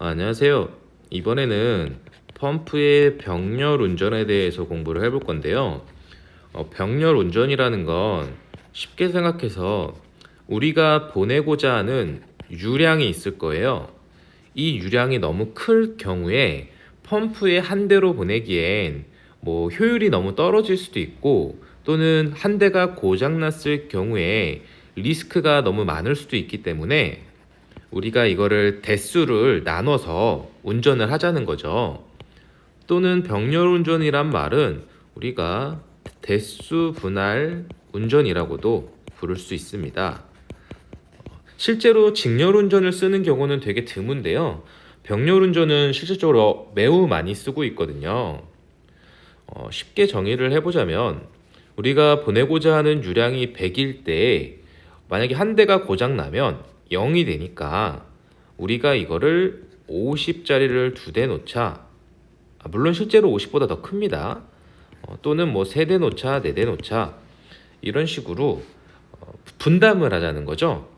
안녕하세요. 이번에는 펌프의 병렬 운전에 대해서 공부를 해볼 건데요. 병렬 운전이라는 건 쉽게 생각해서 우리가 보내고자 하는 유량이 있을 거예요. 이 유량이 너무 클 경우에 펌프에 한 대로 보내기엔 효율이 너무 떨어질 수도 있고, 또는 한 대가 고장났을 경우에 리스크가 너무 많을 수도 있기 때문에 우리가 이거를 대수를 나눠서 운전을 하자는 거죠. 또는 병렬 운전이란 말은 우리가 대수 분할 운전이라고도 부를 수 있습니다. 실제로 직렬 운전을 쓰는 경우는 되게 드문데요. 병렬 운전은 실질적으로 매우 많이 쓰고 있거든요. 쉽게 정의를 해보자면 우리가 보내고자 하는 유량이 100일 때 만약에 한 대가 고장 나면 0이 되니까 우리가 이거를 50짜리를 두 대 놓자. 물론 실제로 50보다 더 큽니다. 또는 3대 놓자, 4대 놓자, 이런 식으로 분담을 하자는 거죠.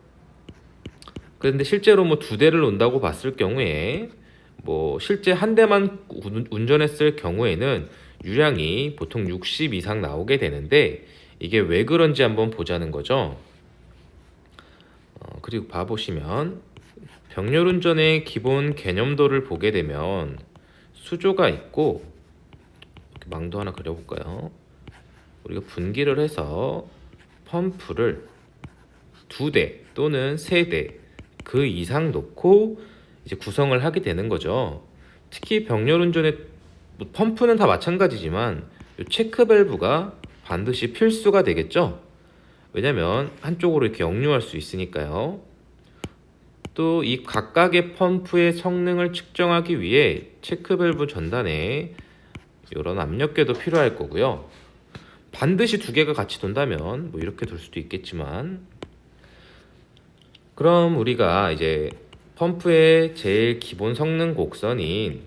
그런데 실제로 두 대를 놓는다고 봤을 경우에 실제 한 대만 운전했을 경우에는 유량이 보통 60 이상 나오게 되는데, 이게 왜 그런지 한번 보자는 거죠. 그리고 봐보시면 병렬 운전의 기본 개념도를 보게 되면 수조가 있고, 이렇게 망도 하나 그려볼까요? 우리가 분기를 해서 펌프를 2대 또는 3대 그 이상 놓고 이제 구성을 하게 되는 거죠. 특히 병렬 운전의 펌프는 다 마찬가지지만 이 체크 밸브가 반드시 필수가 되겠죠. 왜냐면 한쪽으로 이렇게 역류할 수 있으니까요. 또 이 각각의 펌프의 성능을 측정하기 위해 체크 밸브 전단에 이런 압력계도 필요할 거고요. 반드시 두 개가 같이 돈다면 이렇게 둘 수도 있겠지만, 그럼 우리가 이제 펌프의 제일 기본 성능 곡선인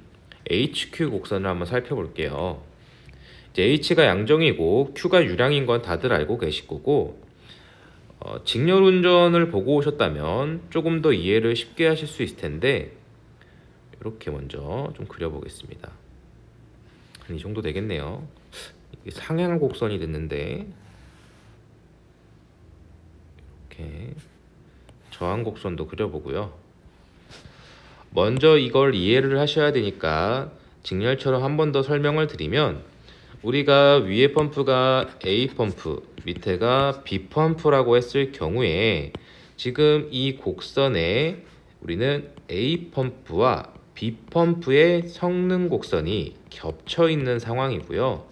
HQ 곡선을 한번 살펴볼게요. 이제 H가 양정이고 Q가 유량인 건 다들 알고 계실 거고, 직렬 운전을 보고 오셨다면 조금 더 이해를 쉽게 하실 수 있을 텐데, 이렇게 먼저 좀 그려보겠습니다. 한 이 정도 되겠네요. 이게 상향 곡선이 됐는데, 이렇게 저항 곡선도 그려보고요. 먼저 이걸 이해를 하셔야 되니까 직렬처럼 한 번 더 설명을 드리면, 우리가 위에 펌프가 A 펌프, 밑에가 B 펌프라고 했을 경우에 지금 이 곡선에 우리는 A 펌프와 B 펌프의 성능 곡선이 겹쳐 있는 상황이고요.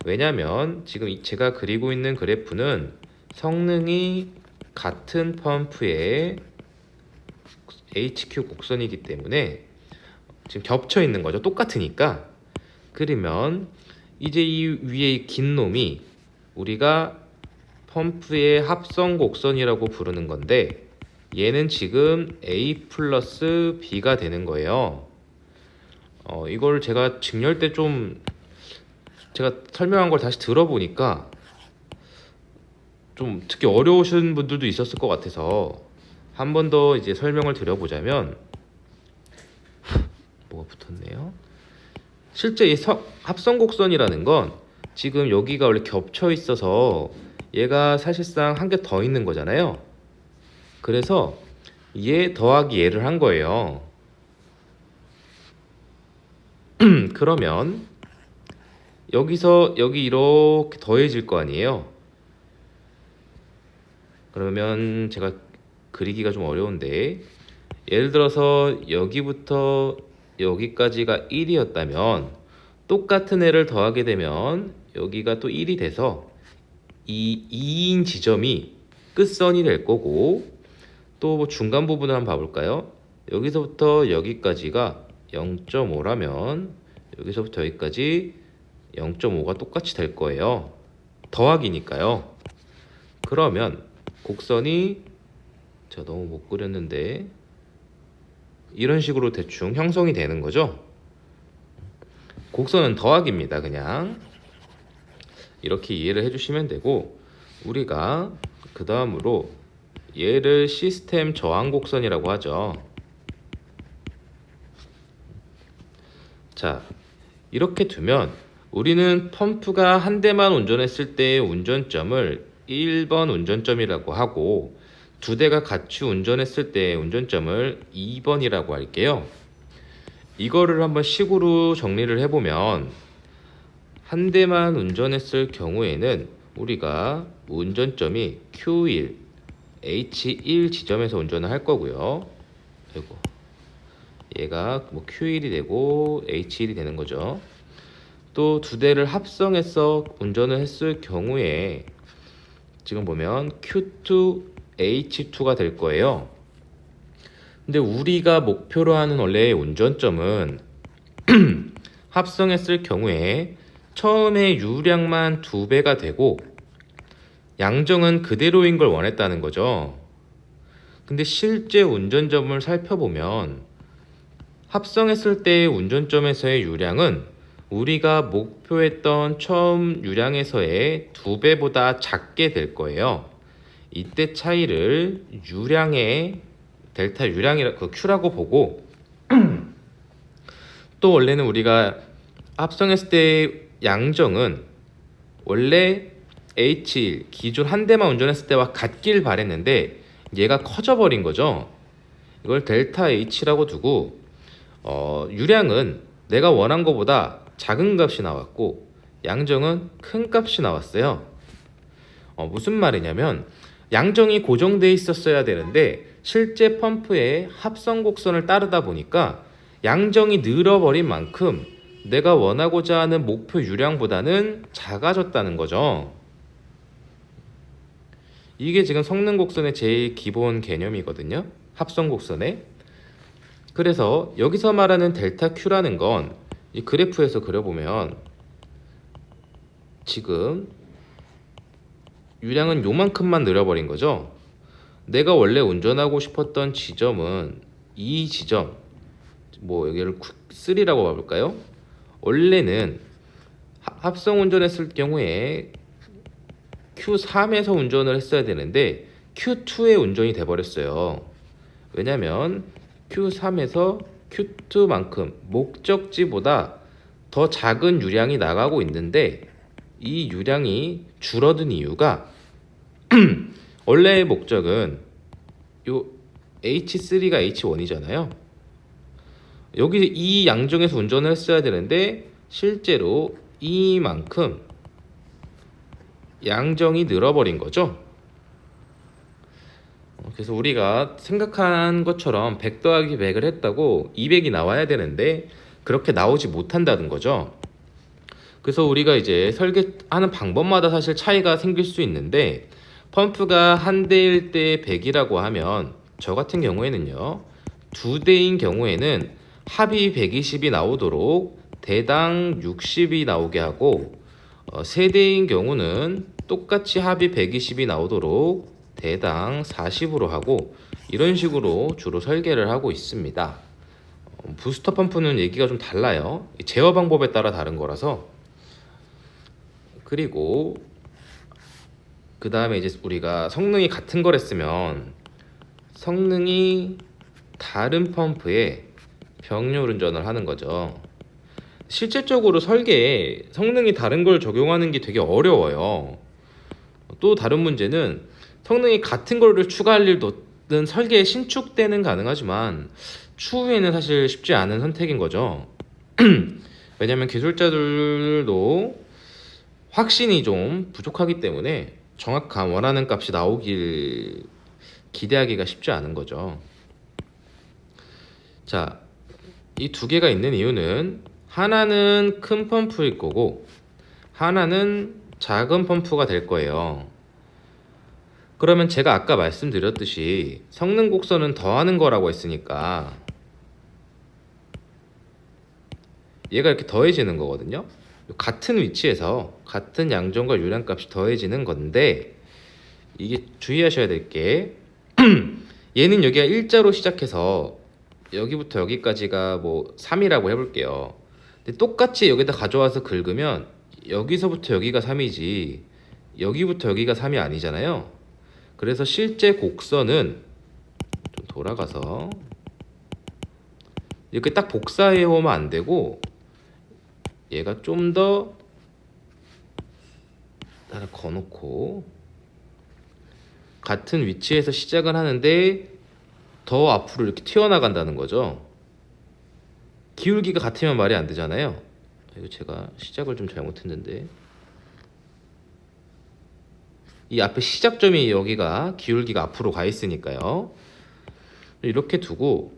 왜냐면 지금 제가 그리고 있는 그래프는 성능이 같은 펌프의 HQ 곡선이기 때문에 지금 겹쳐 있는 거죠. 똑같으니까. 그러면 이제 이 위에 긴 놈이 우리가 펌프의 합성 곡선이라고 부르는 건데, 얘는 지금 A 플러스 B가 되는 거예요. 이걸 제가 직렬 때 제가 설명한 걸 다시 들어보니까 좀 특히 어려우신 분들도 있었을 것 같아서 한 번 더 이제 설명을 드려보자면, 뭐가 붙었네요. 실제 이 합성 곡선이라는 건 지금 여기가 원래 겹쳐 있어서 얘가 사실상 한 개 더 있는 거잖아요. 그래서 얘 더하기 얘를 한 거예요. 그러면 여기서 여기 이렇게 더해질 거 아니에요. 그러면 제가 그리기가 좀 어려운데, 예를 들어서 여기부터 여기까지가 1이었다면 똑같은 애를 더하게 되면 여기가 또 1이 돼서 이 2인 지점이 끝선이 될 거고, 또 중간 부분을 한번 봐볼까요? 여기서부터 여기까지가 0.5라면 여기서부터 여기까지 0.5가 똑같이 될 거예요. 더하기니까요. 그러면 곡선이, 제가 너무 못 그렸는데, 이런 식으로 대충 형성이 되는 거죠. 곡선은 더하기입니다. 그냥 이렇게 이해를 해주시면 되고, 우리가 그 다음으로 얘를 시스템 저항 곡선이라고 하죠. 자, 이렇게 두면 우리는 펌프가 한 대만 운전했을 때의 운전점을 1번 운전점이라고 하고 두 대가 같이 운전했을 때의 운전점을 2번이라고 할게요. 이거를 한번 식으로 정리를 해보면 한 대만 운전했을 경우에는 우리가 운전점이 Q1, H1 지점에서 운전을 할 거고요. 아이고, 얘가 뭐 Q1이 되고 H1이 되는 거죠. 또 두 대를 합성해서 운전을 했을 경우에 지금 보면 Q2, H2가 될 거예요. 근데 우리가 목표로 하는 원래의 운전점은 합성했을 경우에 처음에 유량만 2배가 되고 양정은 그대로인 걸 원했다는 거죠. 근데 실제 운전점을 살펴보면 합성했을 때의 운전점에서의 유량은 우리가 목표했던 처음 유량에서의 2배보다 작게 될 거예요. 이때 차이를 유량의 델타 유량이라 그 Q라고 보고 또 원래는 우리가 합성했을 때 양정은 원래 H1 기존 한 대만 운전했을 때와 같길 바랬는데 얘가 커져 버린 거죠. 이걸 델타 H라고 두고 유량은 내가 원한 것보다 작은 값이 나왔고 양정은 큰 값이 나왔어요. 무슨 말이냐면 양정이 고정돼 있었어야 되는데 실제 펌프의 합성 곡선을 따르다 보니까 양정이 늘어버린 만큼 내가 원하고자 하는 목표 유량보다는 작아졌다는 거죠. 이게 지금 성능 곡선의 제일 기본 개념이거든요. 합성 곡선의. 그래서 여기서 말하는 델타 Q라는 건 이 그래프에서 그려보면 지금 유량은 요만큼만 늘어버린 거죠. 내가 원래 운전하고 싶었던 지점은 이 지점, 뭐 여기를 3라고 봐볼까요? 원래는 합성 운전했을 경우에 Q3에서 운전을 했어야 되는데 Q2에 운전이 돼버렸어요. 왜냐면 Q3에서 Q2만큼 목적지보다 더 작은 유량이 나가고 있는데 이 유량이 줄어든 이유가 원래의 목적은 요 H3가 H1이잖아요. 여기 이 양정에서 운전을 했어야 되는데 실제로 이만큼 양정이 늘어버린 거죠. 그래서 우리가 생각한 것처럼 100 더하기 100을 했다고 200이 나와야 되는데 그렇게 나오지 못한다는 거죠. 그래서 우리가 이제 설계하는 방법마다 사실 차이가 생길 수 있는데 펌프가 한 대일 때 100이라고 하면 저 같은 경우에는요, 두 대인 경우에는 합이 120이 나오도록 대당 60이 나오게 하고 세 대인 경우는 똑같이 합이 120이 나오도록 대당 40으로 하고 이런 식으로 주로 설계를 하고 있습니다. 부스터 펌프는 얘기가 좀 달라요. 제어 방법에 따라 다른 거라서. 그리고 그 다음에 이제 우리가 성능이 같은 거랬으면 성능이 다른 펌프에 병렬 운전을 하는 거죠. 실질적으로 설계에 성능이 다른 걸 적용하는 게 되게 어려워요. 또 다른 문제는 성능이 같은 거를 추가할 일은 설계에 신축 때는 가능하지만 추후에는 사실 쉽지 않은 선택인 거죠. 왜냐하면 기술자들도 확신이 좀 부족하기 때문에 정확한 원하는 값이 나오길 기대하기가 쉽지 않은 거죠. 자, 이 두 개가 있는 이유는 하나는 큰 펌프일 거고 하나는 작은 펌프가 될 거예요. 그러면 제가 아까 말씀드렸듯이 성능 곡선은 더하는 거라고 했으니까 얘가 이렇게 더해지는 거거든요. 같은 위치에서 같은 양정과 유량값이 더해지는 건데 이게 주의하셔야 될 게 얘는 여기가 일자로 시작해서 여기부터 여기까지가 뭐 3이라고 해볼게요. 근데 똑같이 여기다 가져와서 긁으면 여기서부터 여기가 3이지 여기부터 여기가 3이 아니잖아요. 그래서 실제 곡선은 좀 돌아가서 이렇게 딱 복사해 오면 안 되고 얘가 좀 더 하나 거놓고 같은 위치에서 시작을 하는데 더 앞으로 이렇게 튀어나간다는 거죠. 기울기가 같으면 말이 안 되잖아요. 이거 제가 시작을 좀 잘못했는데 이 앞에 시작점이 여기가 기울기가 앞으로 가 있으니까요. 이렇게 두고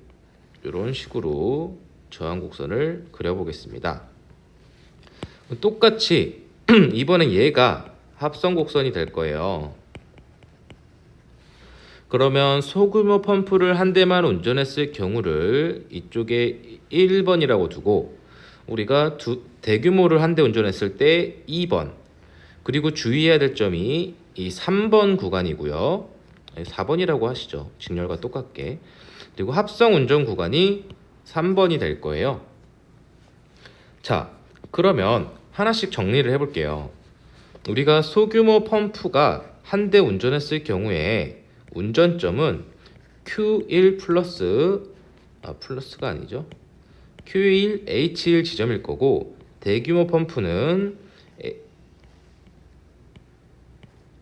이런 식으로 저항곡선을 그려보겠습니다. 똑같이 이번엔 얘가 합성곡선이 될 거예요. 그러면 소규모 펌프를 한 대만 운전했을 경우를 이쪽에 1번이라고 두고 우리가 대규모를 한 대 운전했을 때 2번, 그리고 주의해야 될 점이 이 3번 구간이고요. 4번이라고 하시죠. 직렬과 똑같게. 그리고 합성 운전 구간이 3번이 될 거예요. 자, 그러면 하나씩 정리를 해볼게요. 우리가 소규모 펌프가 한 대 운전했을 경우에 운전점은 Q1 플러스가 아니죠. Q1, H1 지점일 거고 대규모 펌프는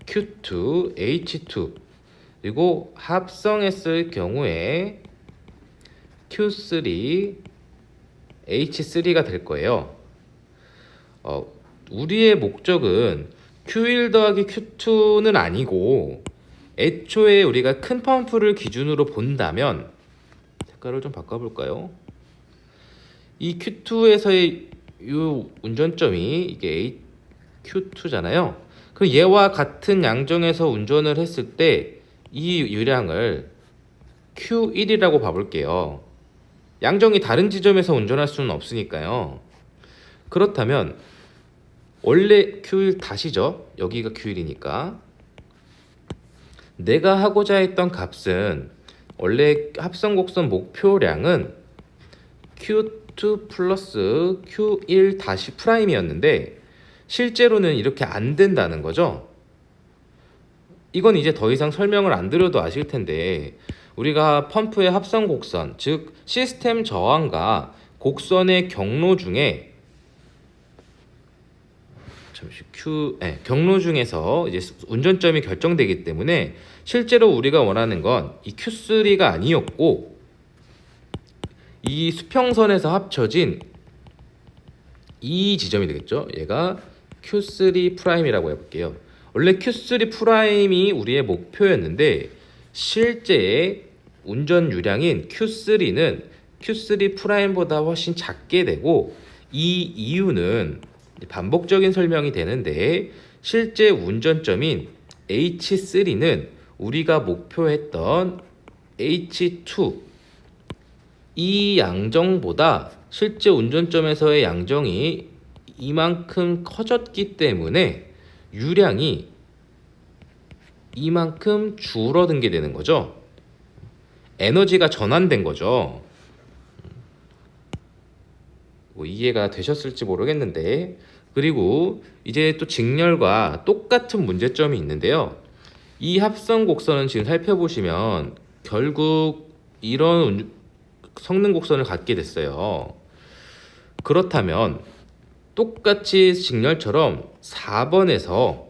Q2, H2 그리고 합성했을 경우에 Q3, H3가 될 거예요. 우리의 목적은 Q1 더하기 Q2는 아니고 애초에 우리가 큰 펌프를 기준으로 본다면 색깔을 좀 바꿔볼까요? 이 Q2에서의 이 운전점이 이게 Q2잖아요. 그럼 얘와 같은 양정에서 운전을 했을 때 이 유량을 Q1이라고 봐볼게요. 양정이 다른 지점에서 운전할 수는 없으니까요. 그렇다면 원래 Q1 다시죠. 여기가 Q1이니까 내가 하고자 했던 값은 원래 합성곡선 목표량은 Q2 플러스 Q1 다시 프라임이었는데 실제로는 이렇게 안 된다는 거죠. 이건 이제 더 이상 설명을 안 드려도 아실 텐데 우리가 펌프의 합성 곡선, 즉 시스템 저항과 곡선의 경로 중에 경로 중에서 이제 운전점이 결정되기 때문에 실제로 우리가 원하는 건 이 Q3가 아니었고 이 수평선에서 합쳐진 이 지점이 되겠죠. 얘가 Q3 프라임이라고 해볼게요. 원래 Q3 프라임이 우리의 목표였는데 실제의 운전 유량인 Q3는 Q3 프라임보다 훨씬 작게 되고 이 이유는 반복적인 설명이 되는데 실제 운전점인 H3는 우리가 목표했던 H2 이 양정보다 실제 운전점에서의 양정이 이만큼 커졌기 때문에 유량이 이만큼 줄어든 게 되는 거죠. 에너지가 전환된 거죠. 뭐 이해가 되셨을지 모르겠는데 그리고 이제 또 직렬과 똑같은 문제점이 있는데요. 이 합성 곡선은 지금 살펴보시면 결국 이런 성능 곡선을 갖게 됐어요. 그렇다면 똑같이 직렬처럼 4번에서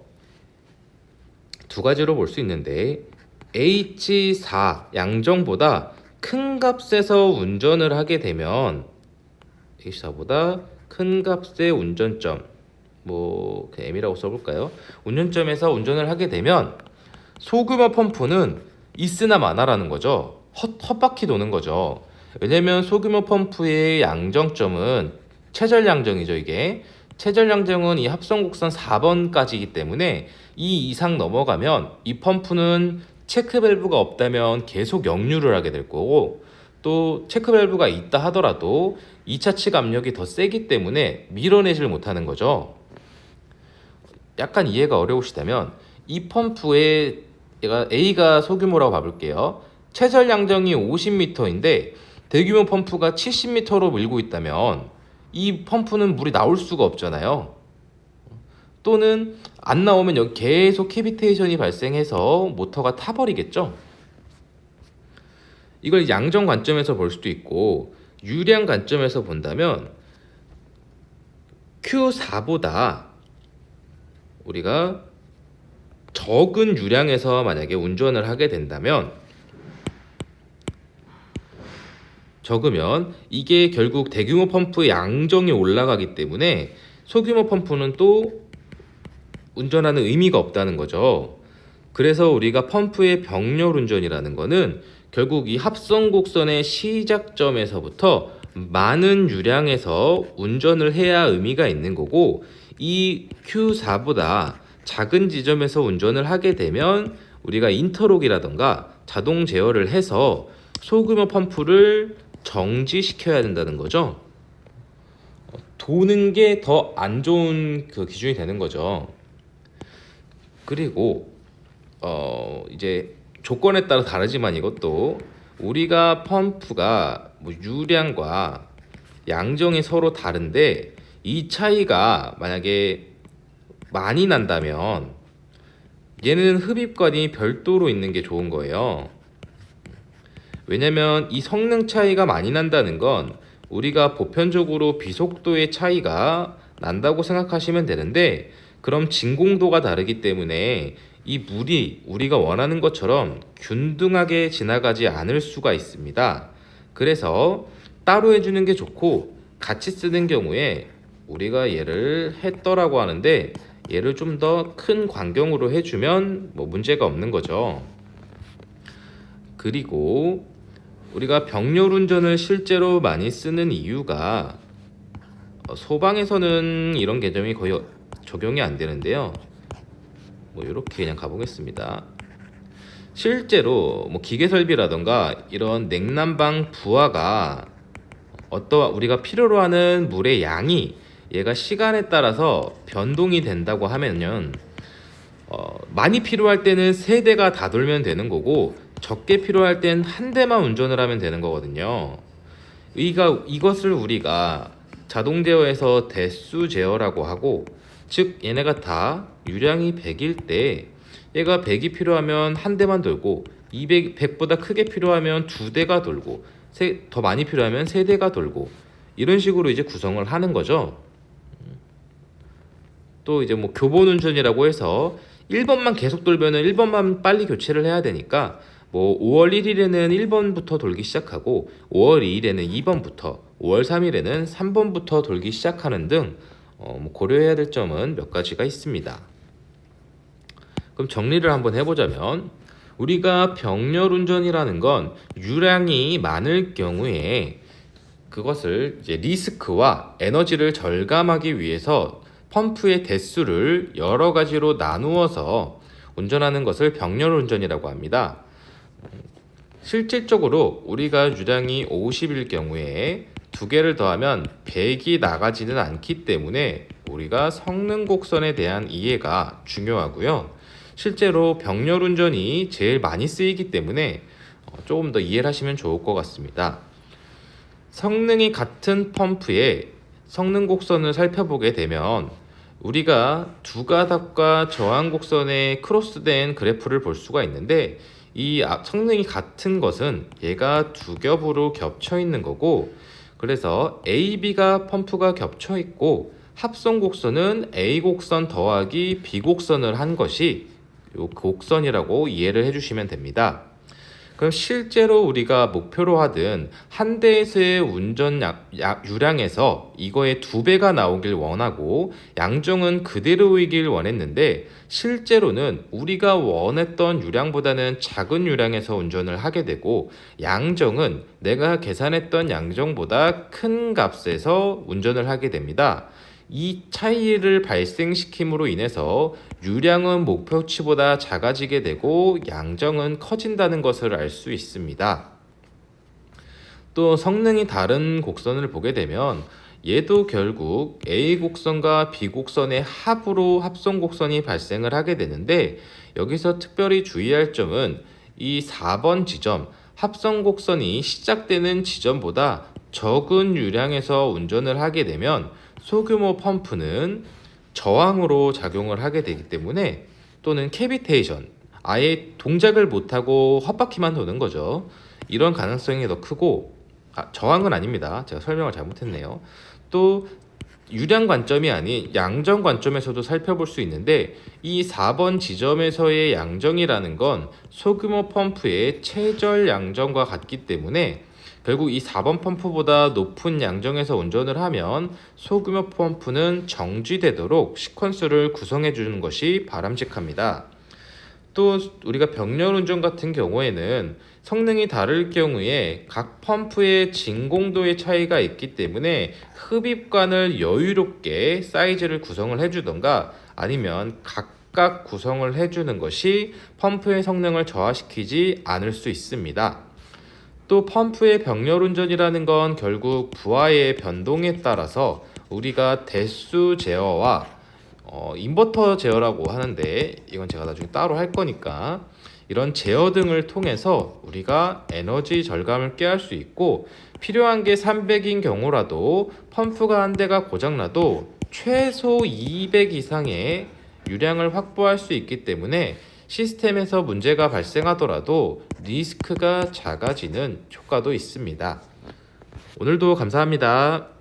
두 가지로 볼 수 있는데 H4 양정보다 큰 값에서 운전을 하게 되면 H4보다 큰 값의 운전점 뭐 M이라고 써볼까요? 운전점에서 운전을 하게 되면 소규모 펌프는 있으나 마나라는 거죠. 헛바퀴 도는 거죠. 왜냐면 소규모 펌프의 양정점은 최절 양정이죠. 이게 최절 양정은 이 합성곡선 4번까지이기 때문에 이 이상 넘어가면 이 펌프는 체크 밸브가 없다면 계속 역류를 하게 될 거고 또 체크 밸브가 있다 하더라도 2차 측 압력이 더 세기 때문에 밀어내질 못하는 거죠. 약간 이해가 어려우시다면 이 펌프의 A가 소규모라고 봐볼게요. 최절 양정이 50m인데 대규모 펌프가 70m로 밀고 있다면 이 펌프는 물이 나올 수가 없잖아요. 또는 안 나오면 여기 계속 캐비테이션이 발생해서 모터가 타버리겠죠. 이걸 양정 관점에서 볼 수도 있고 유량 관점에서 본다면 Q4보다 우리가 적은 유량에서 만약에 운전을 하게 된다면, 적으면 이게 결국 대규모 펌프의 양정이 올라가기 때문에 소규모 펌프는 또 운전하는 의미가 없다는 거죠. 그래서 우리가 펌프의 병렬 운전이라는 거는 결국 이 합성 곡선의 시작점에서부터 많은 유량에서 운전을 해야 의미가 있는 거고, 이 Q4보다 작은 지점에서 운전을 하게 되면 우리가 인터록이라던가 자동 제어를 해서 소규모 펌프를 정지시켜야 된다는 거죠. 도는 게 더 안 좋은 그 기준이 되는 거죠. 그리고 이제 조건에 따라 다르지만, 이것도 우리가 펌프가 뭐 유량과 양정이 서로 다른데 이 차이가 만약에 많이 난다면 얘는 흡입관이 별도로 있는 게 좋은 거예요. 왜냐면 이 성능 차이가 많이 난다는 건 우리가 보편적으로 비속도의 차이가 난다고 생각하시면 되는데, 그럼 진공도가 다르기 때문에 이 물이 우리가 원하는 것처럼 균등하게 지나가지 않을 수가 있습니다. 그래서 따로 해주는 게 좋고, 같이 쓰는 경우에 우리가 얘를 했더라고 하는데 얘를 좀 더 큰 광경으로 해주면 뭐 문제가 없는 거죠. 그리고 우리가 병렬 운전을 실제로 많이 쓰는 이유가, 소방에서는 이런 개념이 거의 적용이 안 되는데요. 뭐 이렇게 그냥 가보겠습니다. 실제로 뭐 기계 설비라던가 이런 냉난방 부하가 우리가 필요로 하는 물의 양이 얘가 시간에 따라서 변동이 된다고 하면은 많이 필요할 때는 3대가 다 돌면 되는 거고, 적게 필요할 땐 한 대만 운전을 하면 되는 거거든요. 이것을 우리가 자동 제어에서 대수 제어라고 하고, 즉 얘네가 다 유량이 100일 때 얘가 100이 필요하면 한 대만 돌고, 100보다 크게 필요하면 2대가 돌고, 더 많이 필요하면 3대가 돌고, 이런 식으로 이제 구성을 하는 거죠. 또 이제 뭐 교본 운전이라고 해서 1번만 계속 돌면은 1번만 빨리 교체를 해야 되니까, 뭐 5월 1일에는 1번부터 돌기 시작하고 5월 2일에는 2번부터, 5월 3일에는 3번부터 돌기 시작하는 등 뭐 고려해야 될 점은 몇 가지가 있습니다. 그럼 정리를 한번 해보자면, 우리가 병렬 운전이라는 건 유량이 많을 경우에 그것을 이제 리스크와 에너지를 절감하기 위해서 펌프의 대수를 여러 가지로 나누어서 운전하는 것을 병렬 운전이라고 합니다. 실질적으로 우리가 유량이 50일 경우에 2개를 더하면 100이 나가지는 않기 때문에 우리가 성능 곡선에 대한 이해가 중요하고요. 실제로 병렬 운전이 제일 많이 쓰이기 때문에 조금 더 이해를 하시면 좋을 것 같습니다. 성능이 같은 펌프의 성능 곡선을 살펴보게 되면 우리가 두 가닥과 저항 곡선의 크로스된 그래프를 볼 수가 있는데, 이 성능이 같은 것은 얘가 두 겹으로 겹쳐 있는 거고, 그래서 A, B가 펌프가 겹쳐 있고 합성 곡선은 A 곡선 더하기 B 곡선을 한 것이 요 곡선이라고 이해를 해주시면 됩니다. 그럼 실제로 우리가 목표로 하든 한 대에서의 운전 유량에서 이거의 2배가 나오길 원하고 양정은 그대로이길 원했는데, 실제로는 우리가 원했던 유량보다는 작은 유량에서 운전을 하게 되고, 양정은 내가 계산했던 양정보다 큰 값에서 운전을 하게 됩니다. 이 차이를 발생시킴으로 인해서 유량은 목표치보다 작아지게 되고 양정은 커진다는 것을 알 수 있습니다. 또 성능이 다른 곡선을 보게 되면 얘도 결국 A 곡선과 B 곡선의 합으로 합성 곡선이 발생을 하게 되는데, 여기서 특별히 주의할 점은 이 4번 지점, 합성 곡선이 시작되는 지점보다 적은 유량에서 운전을 하게 되면 소규모 펌프는 저항으로 작용을 하게 되기 때문에, 또는 캐비테이션, 아예 동작을 못하고 헛바퀴만 도는 거죠. 이런 가능성이 더 크고, 저항은 아닙니다. 제가 설명을 잘못했네요. 또 유량 관점이 아닌 양정 관점에서도 살펴볼 수 있는데, 이 4번 지점에서의 양정이라는 건 소규모 펌프의 최절 양정과 같기 때문에 결국 이 4번 펌프보다 높은 양정에서 운전을 하면 소규모 펌프는 정지되도록 시퀀스를 구성해 주는 것이 바람직합니다. 또 우리가 병렬 운전 같은 경우에는 성능이 다를 경우에 각 펌프의 진공도의 차이가 있기 때문에 흡입관을 여유롭게 사이즈를 구성을 해주던가 아니면 각각 구성을 해주는 것이 펌프의 성능을 저하시키지 않을 수 있습니다. 또 펌프의 병렬 운전이라는 건 결국 부하의 변동에 따라서 우리가 대수 제어와 인버터 제어라고 하는데, 이건 제가 나중에 따로 할 거니까 이런 제어 등을 통해서 우리가 에너지 절감을 꾀할 수 있고, 필요한 게 300인 경우라도 펌프가 한 대가 고장나도 최소 200 이상의 유량을 확보할 수 있기 때문에 시스템에서 문제가 발생하더라도 리스크가 작아지는 효과도 있습니다. 오늘도 감사합니다.